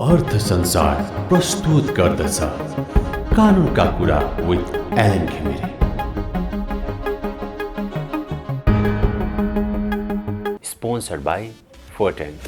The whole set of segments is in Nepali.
अर्थसंसार प्रस्तुत गर्दछ कानुनका कुरा with Alan Ghimire. Sponsored by Forten.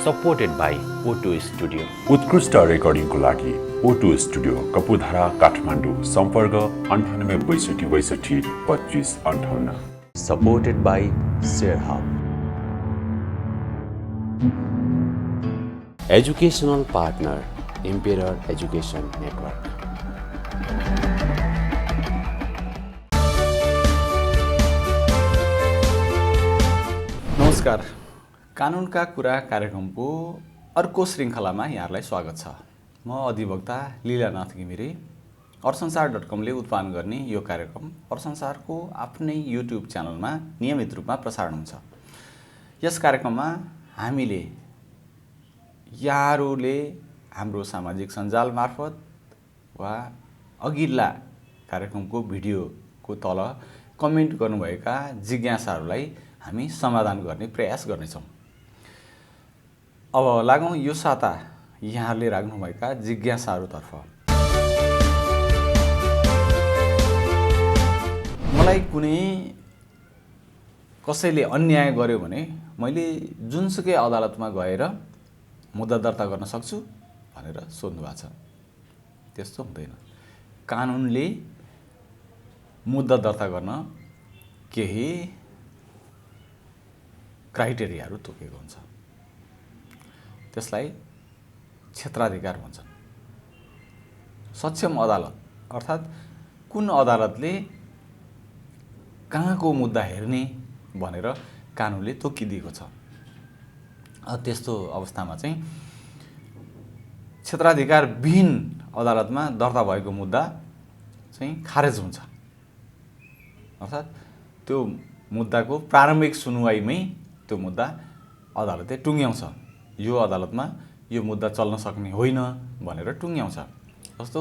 Supported by O2 studio. उत्कृष्ट रेकर्डिङको लागि O2 स्टुडियो कपुधारा काठमाडौँ। सम्पर्क 98 62 25 58। Supported by share hub. Educational partner empire education network. नमस्कार, कानुनका कुरा कार्यक्रमको अर्को श्रृङ्खलामा यहाँहरूलाई स्वागत छ। म अधिवक्ता लीन घिमिरे। अर्थसंसार.com ले उत्पादन गर्ने यो कार्यक्रम अर्थसंसारको आफ्नै युट्युब च्यानलमा नियमित रूपमा प्रसारण हुन्छ। यस कार्यक्रममा हामीले यहाँहरूले हाम्रो सामाजिक सञ्जाल मार्फत वा अघिल्ला कार्यक्रमको भिडियोको तल कमेन्ट गर्नुभएका जिज्ञासाहरूलाई हामी समाधान गर्ने प्रयास गर्नेछौँ। अब लागौँ यो साता यहाँहरूले राख्नुभएका जिज्ञासाहरूतर्फ। मलाई कुनै कसैले अन्याय गर्यो भने मैले जुनसुकै अदालतमा गएर मुद्दा दर्ता गर्न सक्छु भनेर सोध्नु भएको छ। त्यस्तो हुँदैन। कानुनले मुद्दा दर्ता गर्न केही क्राइटेरियाहरू तोकेको हुन्छ। त्यसलाई क्षेत्राधिकार भन्छन्। सक्षम अदालत अर्थात् कुन अदालतले कहाँको मुद्दा हेर्ने भनेर कानुनले तोकिदिएको छ। त्यस्तो अवस्थामा चाहिँ क्षेत्राधिकार विहीन अदालतमा दर्ता भएको मुद्दा चाहिँ खारेज हुन्छ। अर्थात् त्यो मुद्दाको प्रारम्भिक सुनवाईमै त्यो मुद्दा अदालतले टुङ्ग्याउँछ। यो अदालतमा यो मुद्दा चल्न सक्ने होइन भनेर टुङ्ग्याउँछ। जस्तो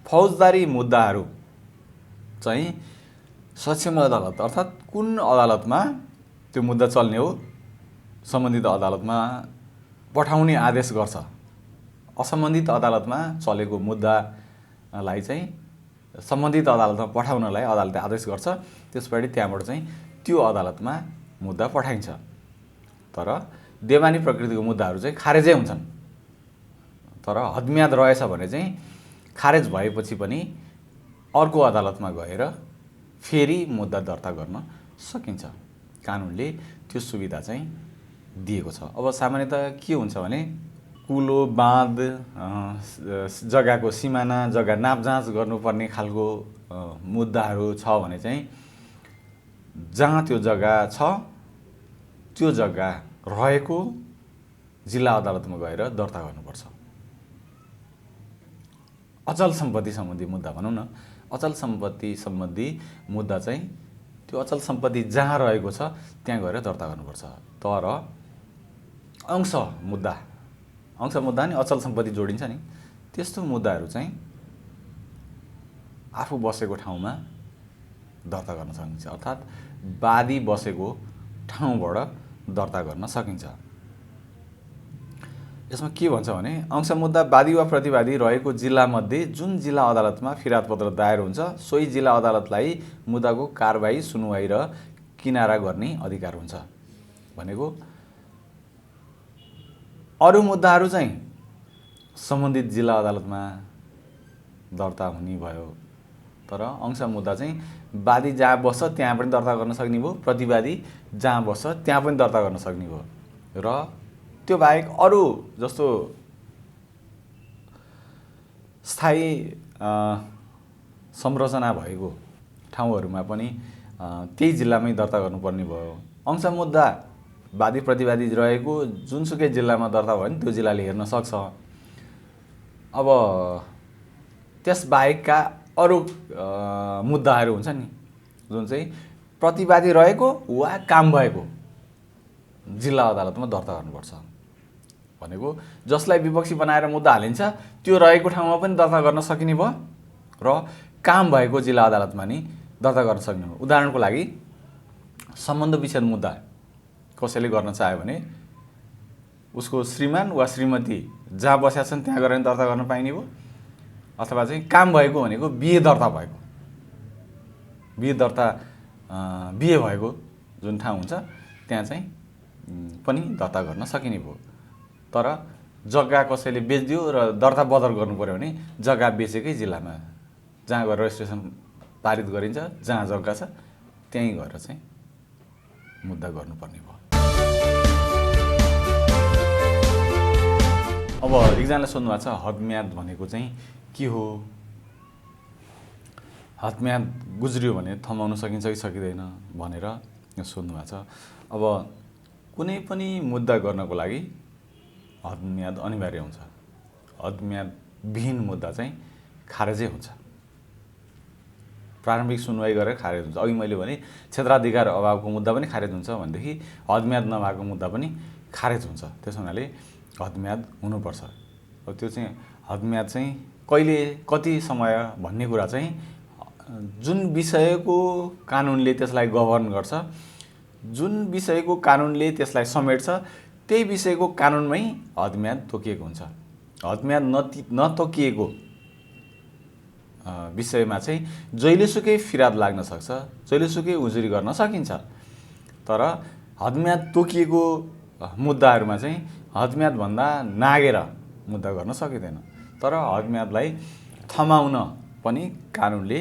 फौजदारी मुद्दाहरू चाहिँ सक्षम अदालत अर्थात् कुन अदालतमा त्यो मुद्दा चल्ने हो सम्बन्धित अदालतमा पठाउने आदेश गर्छ। असम्बन्धित अदालतमा चलेको मुद्दालाई चाहिँ सम्बन्धित अदालतमा पठाउनलाई अदालतले आदेश गर्छ। त्यसपछि त्यहाँबाट चाहिँ त्यो अदालतमा मुद्दा पठाइन्छ। तर देवानी प्रकृतिको मुद्दाहरू चाहिँ खारेजै हुन्छन्। तर हदम्याद रहेछ भने चाहिँ खारेज भएपछि पनि अर्को अदालतमा गएर फेरि मुद्दा दर्ता गर्न सकिन्छ। कानुनले त्यो सुविधा चाहिँ दिएको छ। अब सामान्यतः के हुन्छ भने कुलो बाँध जग्गाको सिमाना जग्गा नापजाँच गर्नुपर्ने खालको मुद्दाहरू छ भने चाहिँ जहाँ त्यो जग्गा छ त्यो जग्गा रहेको जिल्ला अदालतमा गएर दर्ता गर्नुपर्छ। अचल सम्पत्ति सम्बन्धी मुद्दा भनौँ न। अचल सम्पत्ति सम्बन्धी मुद्दा चाहिँ त्यो अचल सम्पत्ति जहाँ रहेको छ त्यहाँ गएर दर्ता गर्नुपर्छ। तर अंश मुद्दा नि अचल सम्पत्ति जोडिन्छ नि, त्यस्तो मुद्दाहरू चाहिँ आफू बसेको ठाउँमा दर्ता गर्न सकिन्छ। अर्थात् वादी बसेको ठाउँबाट दर्ता गर्न सकिन्छ। यसमा के भन्छ भने अंश मुद्दा वादी वा प्रतिवादी रहेको जिल्लामध्ये जुन जिल्ला अदालतमा फिरादपत्र दायर हुन्छ सोही जिल्ला अदालतलाई मुद्दाको कारबाही सुनवाई र किनारा गर्ने अधिकार हुन्छ। भनेको अरू मुद्दाहरू चाहिँ सम्बन्धित जिल्ला अदालतमा दर्ता हुने भयो। तर अंश मुद्दा चाहिँ वादी जहाँ बस्छ त्यहाँ पनि दर्ता गर्न सक्ने भयो, प्रतिवादी जहाँ बस्छ त्यहाँ पनि दर्ता गर्न सक्ने भयो। र त्यो बाहेक अरू जस्तो स्थायी संरचना भएको ठाउँहरूमा पनि त्यही जिल्लामै दर्ता गर्नुपर्ने भयो। अंश मुद्दा वादी प्रतिवादी रहेको जुनसुकै जिल्लामा दर्ता भयो भने त्यो जिल्लाले हेर्न सक्छ। अब त्यसबाहेकका अरू मुद्दाहरू हुन्छ नि जुन चाहिँ प्रतिवादी रहेको वा काम भएको जिल्ला अदालतमा दर्ता गर्नुपर्छ। भनेको जसलाई विपक्षी बनाएर मुद्दा हालिन्छ त्यो रहेको ठाउँमा पनि दर्ता गर्न सकिने भयो र काम भएको जिल्ला अदालतमा नि दर्ता गर्न सक्ने हो। उदाहरणको लागि सम्बन्ध विच्छेद मुद्दा कसैले गर्न चाह्यो भने उसको श्रीमान वा श्रीमती जहाँ बसेका छन् त्यहाँ गएर दर्ता गर्न पाइने भयो। अथवा चाहिँ काम भएको भनेको बिहे दर्ता भएको, बिहे भएको जुन ठाउँ हुन्छ त्यहाँ चाहिँ पनि दर्ता गर्न सकिने भयो। तर जग्गा कसैले बेचिदियो र दर्ता बदर गर्नु पर्यो भने जग्गा बेचेकै जिल्लामा जहाँ गएर रेजिस्ट्रेसन पारित गरिन्छ, जहाँ जग्गा छ त्यहीँ गएर चाहिँ मुद्दा गर्नुपर्ने भयो। अब एकजनाले सोध्नुभएको छ हदम्याद भनेको चाहिँ के हो? हदम्याद गुज्रियो भने थमाउन सकिन्छ कि सकिँदैन भनेर सोध्नुभएको छ। अब कुनै पनि मुद्दा गर्नको लागि हदम्याद अनिवार्य हुन्छ। हदम्याद विहीन मुद्दा चाहिँ खारेजै हुन्छ। प्रारम्भिक सुनवाई गरेर खारेज हुन्छ। अघि मैले भने क्षेत्राधिकार अभावको मुद्दा पनि खारेज हुन्छ भनेदेखि हदम्याद नभएको मुद्दा पनि खारेज हुन्छ। त्यस हुनाले हदम्याद हुनुपर्छ। अब त्यो चाहिँ हदम्याद चाहिँ कहिले कति समय भन्ने कुरा चाहिँ जुन विषयको कानुनले त्यसलाई गभर्न गर्छ, जुन विषयको कानुनले त्यसलाई समेट्छ त्यही विषयको कानुनमै हदम्याद तोकिएको हुन्छ। हदम्याद नतोकिएको विषयमा चाहिँ जहिलेसुकै फिराद लाग्न सक्छ, जहिलेसुकै उजुरी गर्न सकिन्छ। तर हदम्याद तोकिएको मुद्दाहरूमा चाहिँ हदम्यादभन्दा नागेर मुद्दा गर्न सकिँदैन। तर हदम्यादलाई थमाउन पनि कानुनले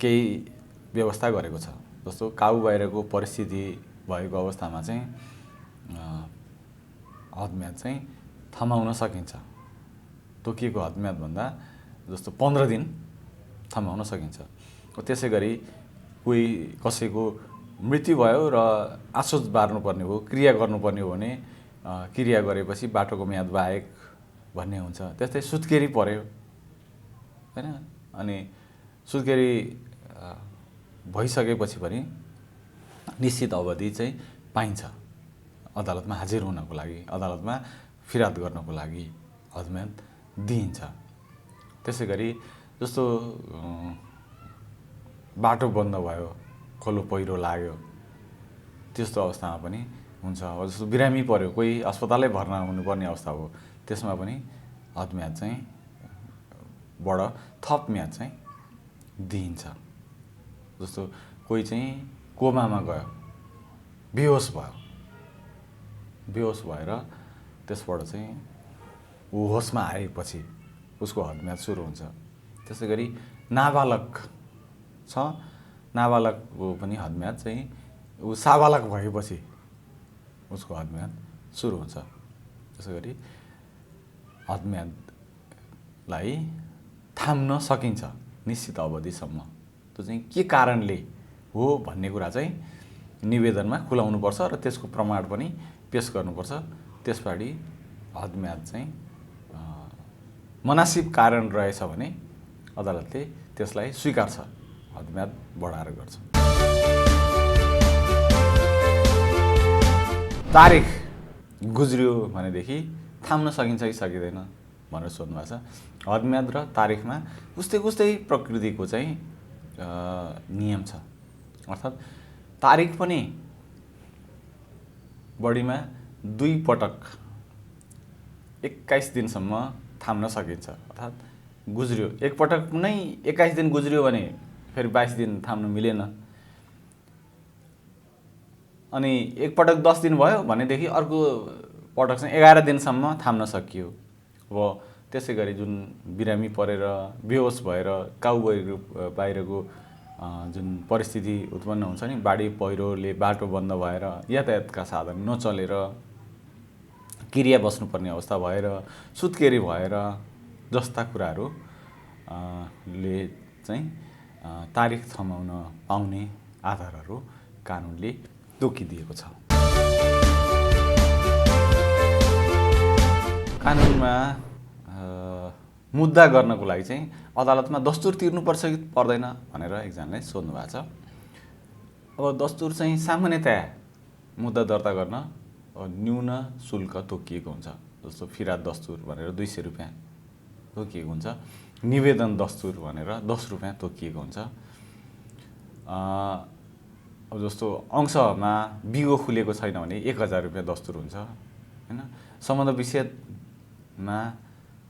केही व्यवस्था गरेको छ। जस्तो काबु बाहिरको परिस्थिति भएको अवस्थामा चाहिँ हदम्याद चाहिँ थमाउन सकिन्छ। तोकिएको हदम्यादभन्दा जस्तो 15 दिन थमाउन सकिन्छ। त्यसै गरी कोही कसैको मृत्यु भयो र आसोज बार्नुपर्ने हो, क्रिया गर्नुपर्ने हो भने क्रिया गरेपछि बाटोको म्याद बाहेक भन्ने हुन्छ। त्यस्तै सुत्केरी पर्यो हैन, अनि सुत्केरी भइसकेपछि पनि निश्चित अवधि चाहिँ पाइन्छ अदालतमा हाजिर हुनको लागि, अदालतमा फिराद गर्नको लागि हदम्याद दिइन्छ। त्यसै गरी जस्तो बाटो बन्द भयो, खोलो पहिरो लाग्यो, त्यस्तो अवस्थामा पनि हुन्छ। अब जस्तो बिरामी पर्यो, कोही अस्पतालै भर्ना हुनुपर्ने अवस्था हो, त्यसमा पनि हदम्याद चाहिँ थप म्याद चाहिँ दिइन्छ। जस्तो कोही चाहिँ कोमामा गयो, बेहोस भएर त्यसबाट चाहिँ ऊ होसमा आएपछि उसको हदम्याद सुरु हुन्छ। त्यसै गरी नाबालक छ, नाबालकको पनि हदम्याद चाहिँ ऊ साबालक भएपछि उसको हदम्याद सुरु हुन्छ। त्यसै गरी हदम्यादलाई थाम्न सकिन्छ निश्चित अवधिसम्म। त्यो चाहिँ के कारणले हो भन्ने कुरा चाहिँ निवेदनमा खुलाउनुपर्छ र त्यसको प्रमाण पनि पेश गर्नुपर्छ। त्यसपछि हदम्याद चाहिँ मनासिब कारण रहेछ भने अदालतले त्यसलाई स्वीकार्छ, हदम्याद बढाएर गर्छ। तारिख गुज्रियो भनेदेखि थाम्न सकिन्छ कि सकिँदैन भनेर सोध्नुभएको छ। हदम्याद र तारिखमा उस्तै प्रकृतिको चाहिँ नियम छ। अर्थात् तारिख पनि बढीमा 2 पटक 21 दिनसम्म थाम्न सकिन्छ। अर्थात् गुज्रियो एकपटक नै 21 दिन गुज्रियो भने फेरि 22 दिन थाम्न मिलेन, अनि एकपटक 10 दिन भयो भनेदेखि अर्को पटक चाहिँ 11 दिनसम्म थाम्न सकियो। अब त्यसै गरी जुन बिरामी परेर बेहोस भएर काबु बाहिरको जुन परिस्थिति उत्पन्न हुन्छ नि, बाढी पहिरोले बाटो बन्द भएर यातायातका साधन नचलेर क्रिया बस्नुपर्ने अवस्था भएर सुत्केरी भएर जस्ता कुराहरू ले चाहिँ तारिख थमाउन पाउने आधारहरू कानुनले तोकिदिएको छ। कानुनमा मुद्दा गर्नको लागि चाहिँ अदालतमा दस्तुर तिर्नुपर्छ कि पर्दैन भनेर एकजनाले सोध्नु भएको छ। अब दस्तुर चाहिँ सामान्यतया मुद्दा दर्ता गर्न न्यून शुल्क तोकिएको हुन्छ। जस्तो फिराद दस्तुर भनेर 200 रुपियाँ तोकिएको हुन्छ, निवेदन दस्तुर भनेर 10 रुपियाँ तोकिएको हुन्छ। अब जस्तो अंशमा बिगो खुलेको छैन भने 1000 रुपैयाँ दस्तुर हुन्छ हैन। सम्बन्ध विच्छेदमा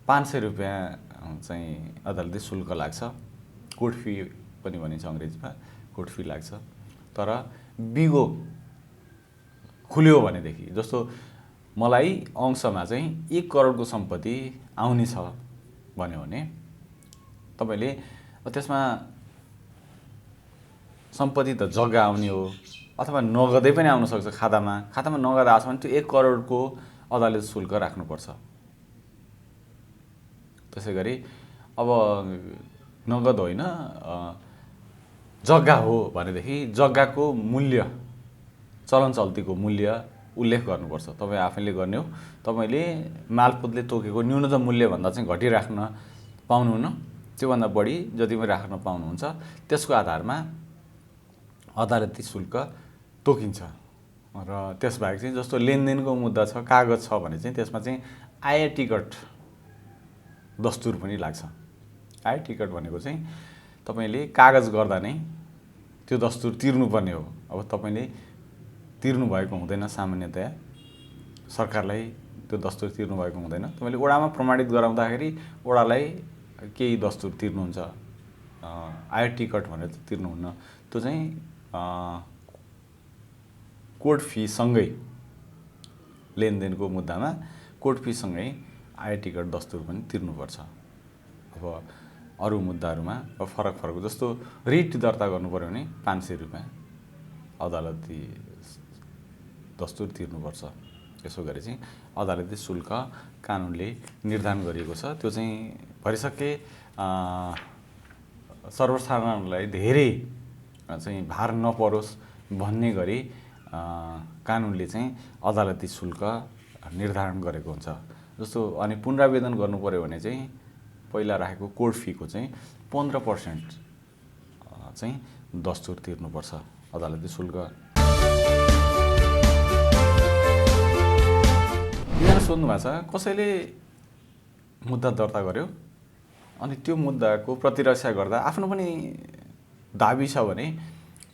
500 रुपैयाँ चाहिँ अदालती शुल्क लाग्छ, कोर्ट फी पनि भनिन्छ अंग्रेजीमा, कोर्ट फी लाग्छ। तर बिगो खुल्यो भनेदेखि जस्तो मलाई अंशमा चाहिँ 1 करोडको सम्पत्ति आउने छ भन्यो भने तपाईले त्यसमा सम्पत्ति त जग्गा आउने हो अथवा नगदै पनि आउन सक्छ खातामा नगद आछ भने त्यो 1 करोडको अदालत शुल्क राख्नुपर्छ। त्यसैगरी अब नगद होइन जग्गा हो भनेदेखि जग्गाको मूल्य चलन चल्तीको मूल्य उल्लेख गर्नुपर्छ। तपाई आफैले गर्ने हो। तपाईले मालपोतले तोकेको न्यूनतम मूल्य भन्दा चाहिँ घटी राख्न पाउनुहुन्न, त्योभन्दा बढी जति पनि राख्न पाउनुहुन्छ त्यसको आधारमा अदालती शुल्क तोकिन्छ। र त्यसबाहेक चाहिँ जस्तो लेनदेनको मुद्दा छ, कागज छ भने चाहिँ त्यसमा चाहिँ आय टिकट दस्तुर पनि लाग्छ। आय टिकट भनेको चाहिँ तपाईले कागज गर्दा नै त्यो दस्तुर तिर्नुपर्ने हो। अब तपाईले तिर्नु भएको हुँदैन, सामान्यतया सरकारलाई त्यो दस्तुर तिर्नु भएको हुँदैन। तपाईले ओडामा प्रमाणित गराउँदाखेरि ओडालाई केही दस्तुर तिर्नुहुन्छ, आय टिकट भनेर तिर्नुहुन्न। त्यो चाहिँ कोर्ट फी सँगै लेनदेनको मुद्दामा कोर्ट फी सँगै आय टिकट दस्तुर पनि तिर्नुपर्छ। अब अरु मुद्दाहरुमा फरक जस्तो रिट दर्ता गर्नु पर्यो भने 500 रुपैयाँ अदालती दस्तुर तिर्नुपर्छ। यसो गरी चाहिँ अदालती शुल्क कानुनले निर्धारण गरिएको छ। त्यो चाहिँ भरिसक्कै सर्वसाधारणलाई धेरै चाहिँ भार नपरोस् भन्ने गरी कानुनले चाहिँ अदालती शुल्क निर्धारण गरेको हुन्छ। जस्तो अनि पुनरावेदन गर्नु पर्यो भने चाहिँ पहिला राखेको कोर्ट फीको चाहिँ 15% चाहिँ दस्तुर तिर्नुपर्छ अदालती शुल्क। यहाँ सोध्नु भएको छ कसैले मुद्दा दर्ता गर्यो अनि त्यो मुद्दाको प्रतिरक्षा गर्दा आफ्नो पनि दाबी छ भने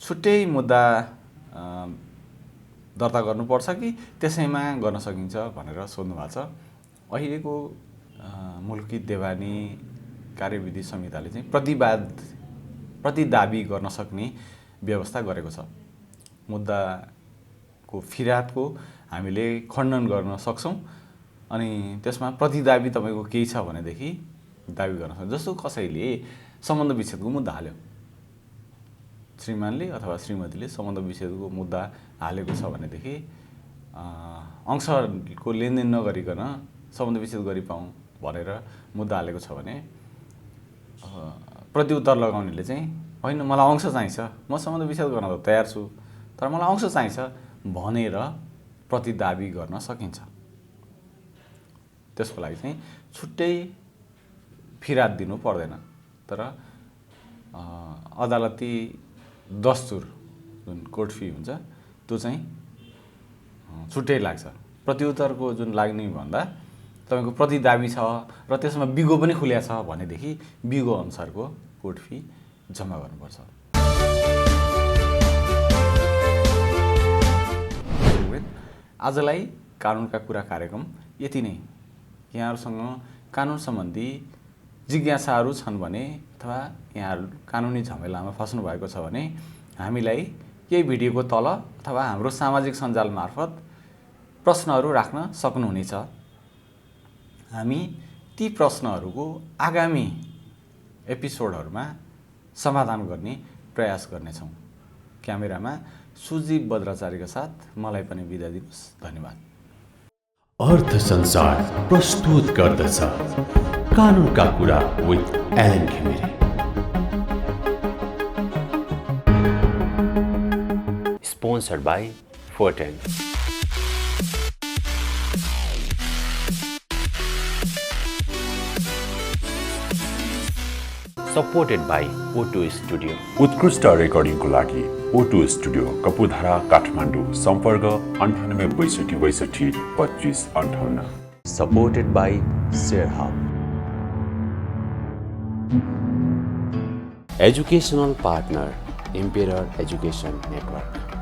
छुट्टै मुद्दा दर्ता गर्नुपर्छ कि त्यसैमा गर्न सकिन्छ भनेर सोध्नु भएको छ। अहिलेको मुलकी देवानी कार्यविधि संहिताले चाहिँ प्रतिदाबी गर्न सक्ने व्यवस्था गरेको छ। मुद्दाको फिर्यादको हामीले खण्डन गर्न सक्छौं अनि त्यसमा प्रतिदाबी तपाईको केही छ भनेदेखि दाबी गर्न सक्छ। जस्तो कसैले सम्बन्ध विच्छेदको मुद्दा हाल्यो, श्रीमानले अथवा श्रीमतीले सम्बन्ध विच्छेदको मुद्दा हालेको छ भनेदेखि अंशको लेनदेन नगरिकन सम्बन्ध विच्छेद गरि पाऊँ भनेर मुद्दा हालेको छ भने प्रतिउत्तर लगाउनेले चाहिँ हैन मलाई अंश चाहिन्छ, म सम्बन्ध विच्छेद गर्न त तयार छु तर मलाई अंश चाहिन्छ भनेर प्रतिदाबी गर्न सकिन्छ। त्यसको लागि चाहिँ छुट्टै फिर्याद दिनु पर्दैन। तर अदालती दस्तुर जुन कोर्ट फी हुन्छ त्यो चाहिँ छुट्टै लाग्छ। प्रतिउत्तरको जुन लाग्ने भन्दा तपाईको प्रतिदाबी छ र त्यसमा बिगो पनि खुल्या छ भनेदेखि बिगो अनुसारको कोर्ट फी जम्मा गर्नुपर्छ। आजलाई कानुनका कुरा कार्यक्रम यति नै। यहाँहरुसँग कानुन सम्बन्धी जिज्ञासाहरू छन् भने अथवा यहाँहरु कानुनी झमेलामा फस्नु भएको छ भने हामीलाई यही भिडियोको तल अथवा हाम्रो सामाजिक सञ्जाल मार्फत प्रश्नहरू राख्न सक्नुहुनेछ। हामी ती प्रश्नहरूको आगामी एपिसोडहरूमा समाधान गर्ने प्रयास गर्नेछौँ। क्यामेरामा सुजीव बद्राचार्यका साथ मलाई पनि बिदा दिनुस्। धन्यवाद। अर्थसंसार प्रस्तुत गर्दछ कानुनका कुरा with Alan Ghimire. Sponsored by Forten. Supported by O2 Studio. उत्कृष्ट रेकर्डिङको लागि O2 स्टुडियो कपुधारा काठमाडौँ। सम्पर्क 9862622558। Supported by ShareHub. Educational partner Emperor Education Network.